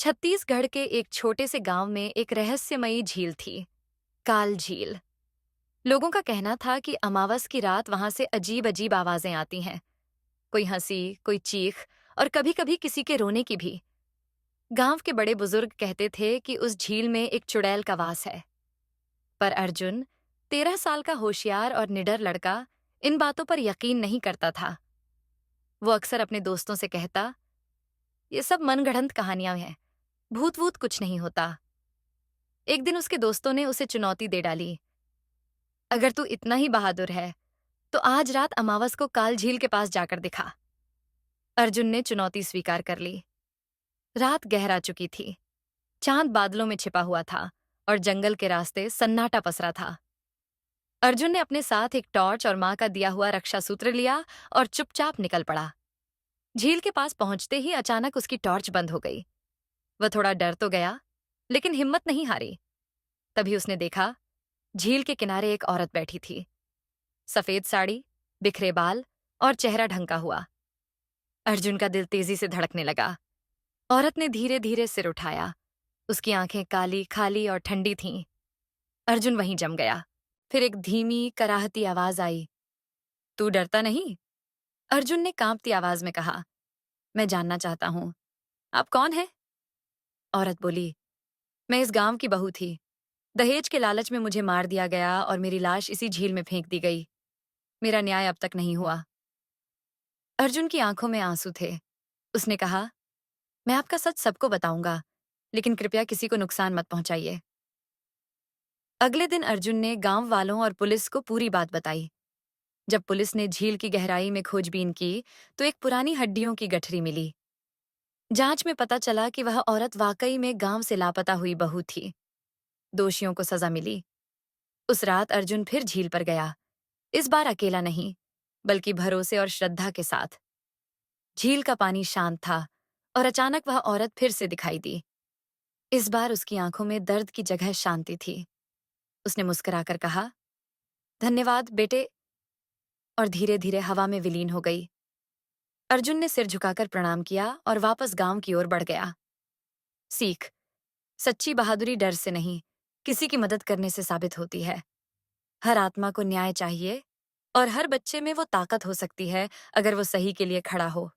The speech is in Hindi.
छत्तीसगढ़ के एक छोटे से गांव में एक रहस्यमयी झील थी, काल झील। लोगों का कहना था कि अमावस की रात वहां से अजीब अजीब आवाजें आती हैं, कोई हंसी, कोई चीख और कभी-कभी किसी के रोने की भी। गांव के बड़े बुजुर्ग कहते थे कि उस झील में एक चुड़ैल का वास है। पर अर्जुन, 13 साल का होशियार और निडर लड़का, इन बातों पर यकीन नहीं करता था। वो अक्सर अपने दोस्तों से कहता, ये सब मनगढ़ंत कहानियां हैं, भूत वूत कुछ नहीं होता। एक दिन उसके दोस्तों ने उसे चुनौती दे डाली, अगर तू इतना ही बहादुर है तो आज रात अमावस को काल झील के पास जाकर दिखा। अर्जुन ने चुनौती स्वीकार कर ली। रात गहरा चुकी थी, चांद बादलों में छिपा हुआ था और जंगल के रास्ते सन्नाटा पसरा था। अर्जुन ने अपने साथ एक टॉर्च और मां का दिया हुआ रक्षा सूत्र लिया और चुपचाप निकल पड़ा। झील के पास पहुंचते ही अचानक उसकी टॉर्च बंद हो गई। वह थोड़ा डर तो गया, लेकिन हिम्मत नहीं हारी। तभी उसने देखा, झील के किनारे एक औरत बैठी थी। सफेद साड़ी, बिखरे बाल और चेहरा ढंका हुआ। अर्जुन का दिल तेजी से धड़कने लगा। औरत ने धीरे धीरे सिर उठाया। उसकी आंखें काली, खाली और ठंडी थीं। अर्जुन वहीं जम गया। फिर एक धीमी, कराहती आवाज आई, तू डरता नहीं? अर्जुन ने कांपती आवाज में कहा, मैं जानना चाहता हूं, आप कौन हैं? औरत बोली, मैं इस गांव की बहू थी। दहेज के लालच में मुझे मार दिया गया और मेरी लाश इसी झील में फेंक दी गई। मेरा न्याय अब तक नहीं हुआ। अर्जुन की आंखों में आंसू थे। उसने कहा, मैं आपका सच सबको बताऊंगा, लेकिन कृपया किसी को नुकसान मत पहुंचाइए। अगले दिन अर्जुन ने गांव वालों और पुलिस को पूरी बात बताई। जब पुलिस ने झील की गहराई में खोजबीन की, तो एक पुरानी हड्डियों की गठरी मिली। जांच में पता चला कि वह औरत वाकई में गांव से लापता हुई बहू थी। दोषियों को सजा मिली। उस रात अर्जुन फिर झील पर गया, इस बार अकेला नहीं, बल्कि भरोसे और श्रद्धा के साथ। झील का पानी शांत था और अचानक वह औरत फिर से दिखाई दी। इस बार उसकी आंखों में दर्द की जगह शांति थी। उसने मुस्कुराकर कहा, धन्यवाद बेटे, और धीरे धीरे हवा में विलीन हो गई। अर्जुन ने सिर झुकाकर प्रणाम किया और वापस गांव की ओर बढ़ गया। सीख, सच्ची बहादुरी डर से नहीं, किसी की मदद करने से साबित होती है। हर आत्मा को न्याय चाहिए और हर बच्चे में वो ताकत हो सकती है अगर वो सही के लिए खड़ा हो।